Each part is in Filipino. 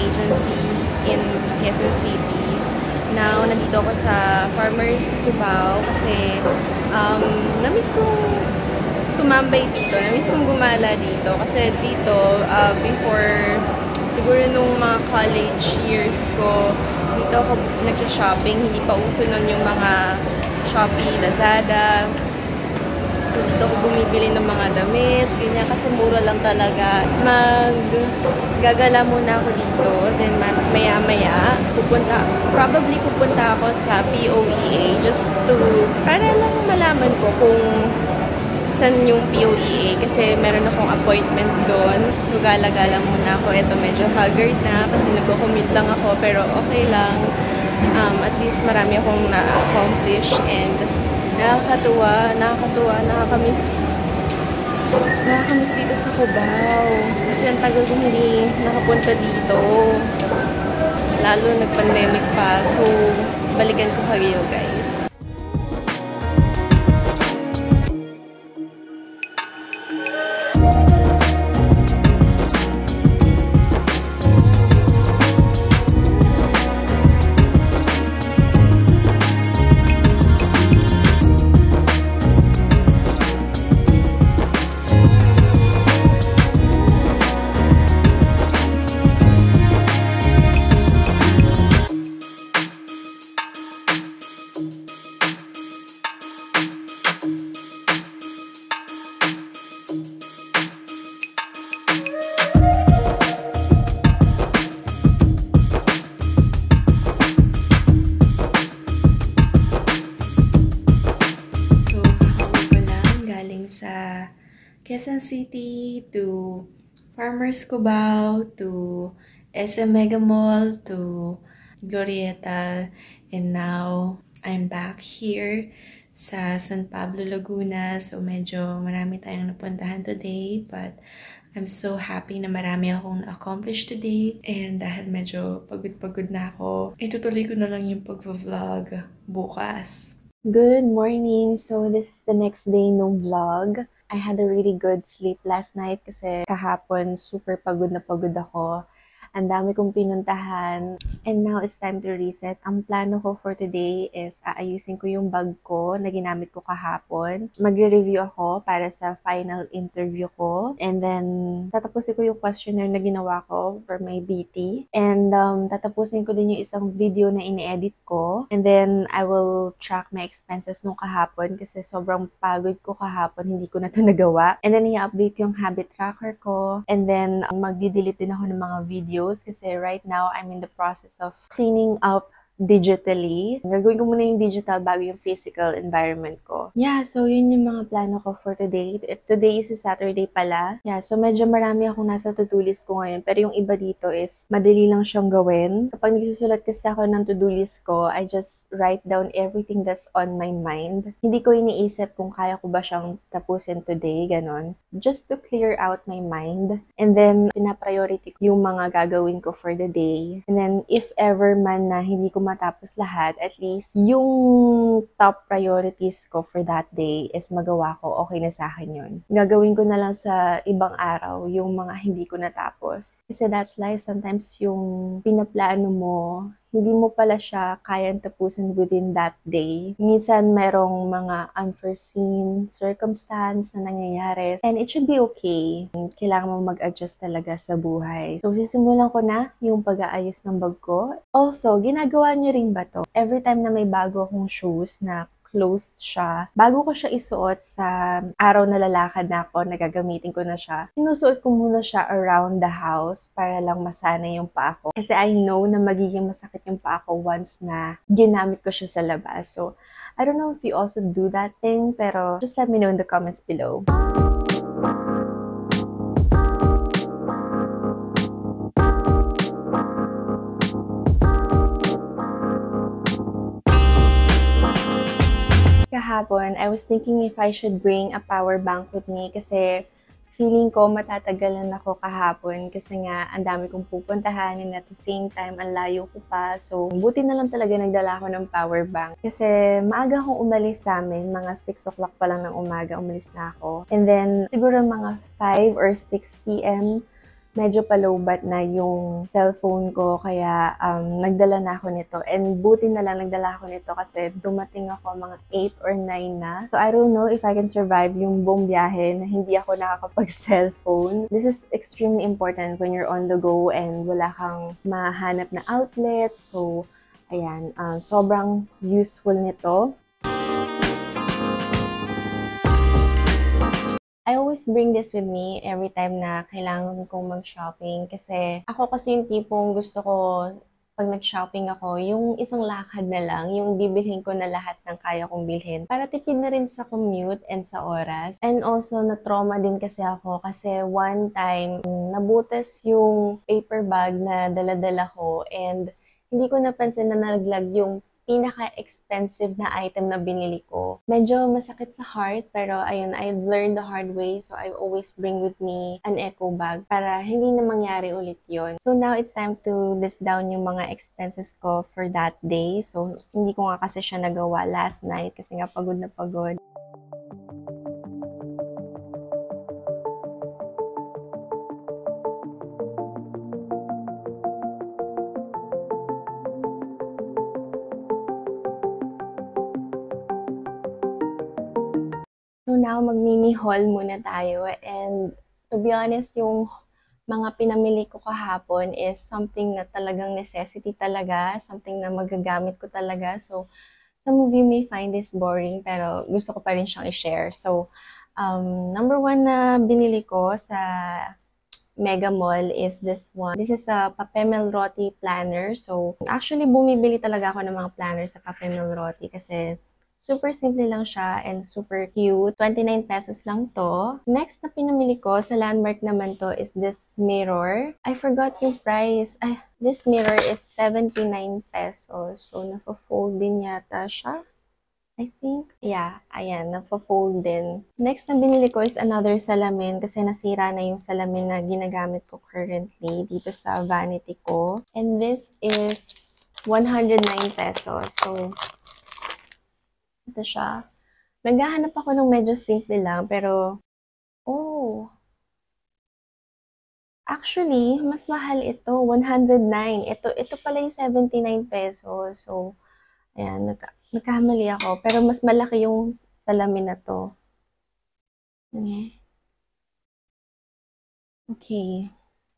agency in Quezon City. Now, nandito ako sa Farmers Cubao kasi namiss kong tumambay dito. Namiss kong gumala dito. Kasi dito, before, siguro nung mga college years ko, dito ako nagsha-shopping. Hindi pa uso nun yung mga Shopee, Lazada. So, dito ako bumibili ng mga damit. Ganyan, kasi mura lang talaga. Gagala muna ako dito. Then, maya-maya, probably pupunta ako sa POEA just para lang malaman ko kung saan yung POEA. Kasi meron akong appointment doon. So, gala-gala muna ako. Ito, medyo haggard na kasi nagko-commute lang ako. Pero okay lang. At least marami akong na-accomplish and nakakamiss dito sa Cubao. Kasi ang tagal ko hindi nakapunta dito. Lalo nag-pandemic pa. So, balikan ko kayo, guys. Sa Quezon City to Farmers Cubao to SM Mega Mall to Glorieta, and now I'm back here sa San Pablo, Laguna. So medyo marami tayong napuntahan today, but I'm so happy na marami akong na-accomplish today. And dahil medyo pagod-pagod na ako, itutuloy ko na lang yung pag-vlog bukas. Good morning! So, this is the next day ng vlog. I had a really good sleep last night kasi kahapon super pagod na pagod ako. Ang dami kong pinuntahan. And now it's time to reset. Ang plano ko for today is aayusin ko yung bag ko na ginamit ko kahapon. Magre-review ako para sa final interview ko. And then, tatapusin ko yung questionnaire na ginawa ko for my BT. And tatapusin ko din yung isang video na ini-edit ko. And then, I will track my expenses nung kahapon kasi sobrang pagod ko kahapon. Hindi ko na ito nagawa. And then, i-update yung habit tracker ko. And then, mag-delete din ako ng mga videos kasi right now, I'm in the process of cleaning up digitally. Gagawin ko muna yung digital bago yung physical environment ko. Yeah, so yun yung mga plano ko for today. Today is a Saturday pala. Yeah, so medyo marami akong nasa to-do list ko ngayon. Pero yung iba dito is madali lang siyang gawin. Kapag nagsusulat kasi ako ng to-do list ko, I just write down everything that's on my mind. Hindi ko iniisip kung kaya ko ba siyang tapusin today, ganon. Just to clear out my mind. And then, pinapriority ko yung mga gagawin ko for the day. And then, if ever man na hindi ko matapos lahat, at least yung top priorities ko for that day is magawa ko, okay na sa akin yun. Gagawin ko na lang sa ibang araw yung mga hindi ko natapos. Kasi that's life. Sometimes yung pinaplano mo, hindi mo pala siya kayang tapusin within that day. Minsan, merong mga unforeseen circumstance na nangyayari. And it should be okay. Kailangan mo mag-adjust talaga sa buhay. So, sisimulan ko na yung pag-aayos ng bag ko. Also, ginagawa nyo rin ba to? Every time na may bago akong shoes na close siya, bago ko siya isuot sa araw na lalakad na ako, nagagamitin ko na siya, sinusuot ko muna siya around the house para lang masanay yung paa ko. Kasi I know na magiging masakit yung paa ko once na ginamit ko siya sa labas. So, I don't know if you also do that thing, pero just let me know in the comments below. Kahapon, I was thinking if I should bring a power bank with me kasi feeling ko matatagalan ako kahapon kasi nga ang dami kong pupuntahan and at the same time ang layo ko pa. So, buti na lang talaga nagdala ako ng power bank kasi maaga akong umalis sa amin. Mga 6 o'clock pa lang ng umaga umalis na ako. And then, siguro mga 5 or 6 p.m. medyo palowbat na yung cellphone ko, kaya nagdala na ako nito. And buti na lang nagdala ako nito kasi dumating ako mga 8 or 9 na. So I don't know if I can survive yung buong biyahe na hindi ako nakakapag-cellphone. This is extremely important when you're on the go and wala kang mahanap na outlet. So ayan, sobrang useful nito. I always bring this with me every time na kailangan kong mag-shopping kasi ako kasi yung tipong gusto ko pag nag-shopping ako, yung isang lakad na lang, yung bibilhin ko na lahat ng kaya kong bilhin. Para tipid na rin sa commute and sa oras. And also, na-trauma din kasi ako kasi one time, nabutas yung paper bag na dala-dala ko and hindi ko napansin na nalaglag yung pinaka-expensive na item na binili ko. Medyo masakit sa heart, pero ayun, I've learned the hard way, so I always bring with me an eco bag para hindi na mangyari ulit yon. So now it's time to list down yung mga expenses ko for that day. So hindi ko nga kasi siya nagawa last night kasi nga pagod na pagod. So now, mag-mini haul muna tayo and to be honest, yung mga pinamili ko kahapon is something na talagang necessity talaga, something na magagamit ko talaga. So, some of you may find this boring pero gusto ko pa rin siyang i-share. So, number one na binili ko sa Mega Mall is this one. This is a Papemel Roti planner. So, actually, bumibili talaga ako ng mga planner sa Papemel Roti kasi super simple lang siya and super cute. 29 pesos lang to. Next na pinamili ko sa Landmark naman to is this mirror. I forgot yung price. This mirror is 79 pesos. So, nafo-fold din yata siya. I think, yeah, ayan, nafo-fold din. Next na binili ko is another salamin kasi nasira na yung salamin na ginagamit ko currently dito sa vanity ko. And this is 109 pesos. So, ito siya. Naghahanap ako ng medyo simple lang, pero, oh, actually, mas mahal ito, 109. Ito pala yung 79 pesos. So, ayan, nagkakamali ako. Pero mas malaki yung salamin na to. Okay.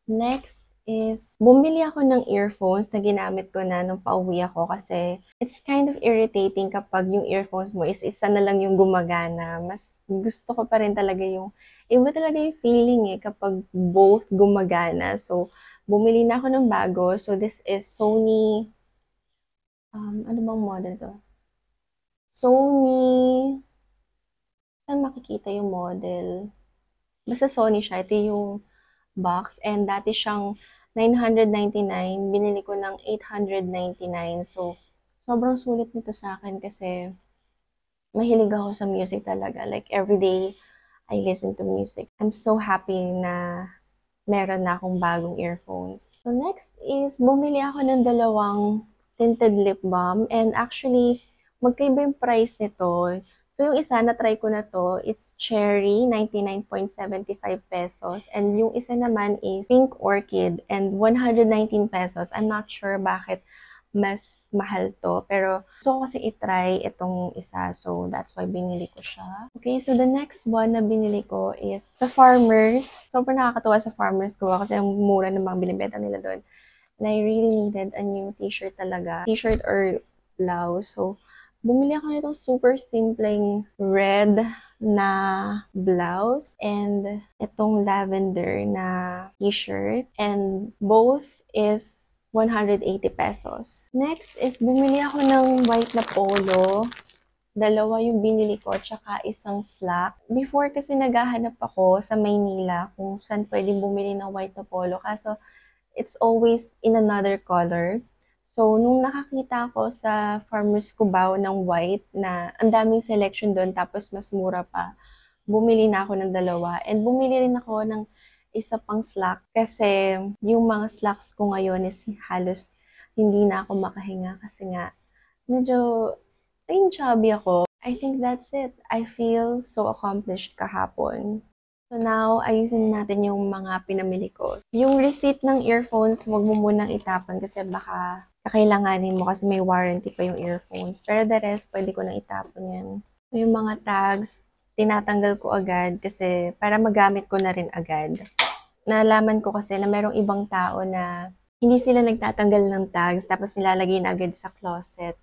Next is, bumili ako ng earphones na ginamit ko na nung pauwi ako kasi it's kind of irritating kapag yung earphones mo is isa na lang yung gumagana. Mas gusto ko pa rin talaga yung, iba talaga yung feeling kapag both gumagana. So, bumili na ako ng bago. So, this is Sony, ano bang model to? Sony, saan makikita yung model? Basta Sony siya. Ito yung box and dati siyang 999, binili ko ng 899. So, sobrang sulit nito sa akin kasi mahilig ako sa music talaga. Like, everyday, I listen to music. I'm so happy na meron na akong bagong earphones. So, next is, bumili ako ng dalawang tinted lip balm. And actually, magkaiba yung price nito. So, yung isa, na-try ko na to, it's Cherry, 99.75 pesos. And yung isa naman is Pink Orchid, and 119 pesos. I'm not sure bakit mas mahal to. Pero gusto ko kasi itry itong isa. So, that's why binili ko siya. Okay, so the next one na binili ko is sa Farmers. Sobrang nakakatuwa sa Farmers ko kasi ang mura ng mga binibenta nila doon. And I really needed a new t-shirt talaga. T-shirt or blouse. So, bumili ako nitong super simpleng red na blouse and itong lavender na t-shirt. And both is 180 pesos. Next is bumili ako ng white na polo. Dalawa yung binili ko, tsaka isang slack. Before kasi naghahanap ako sa Maynila kung saan pwedeng bumili ng white na polo. Kaso, it's always in another color. So, nung nakakita ko sa Farmers Cubao ng white na ang daming selection doon tapos mas mura pa, bumili na ako ng dalawa. And bumili rin ako ng isa pang slack kasi yung mga slacks ko ngayon is halos hindi na ako makahinga kasi nga medyo chubby ako. I think that's it. I feel so accomplished kahapon. So now, ayusin natin yung mga pinamili ko. Yung receipt ng earphones, wag mo munang itapon kasi baka kakailanganin mo kasi may warranty pa yung earphones. Pero the rest, pwede ko na itapon yan. Yung mga tags, tinatanggal ko agad kasi para magamit ko na rin agad. Nalaman ko kasi na merong ibang tao na hindi sila nagtatanggal ng tags tapos nilalagay na agad sa closet.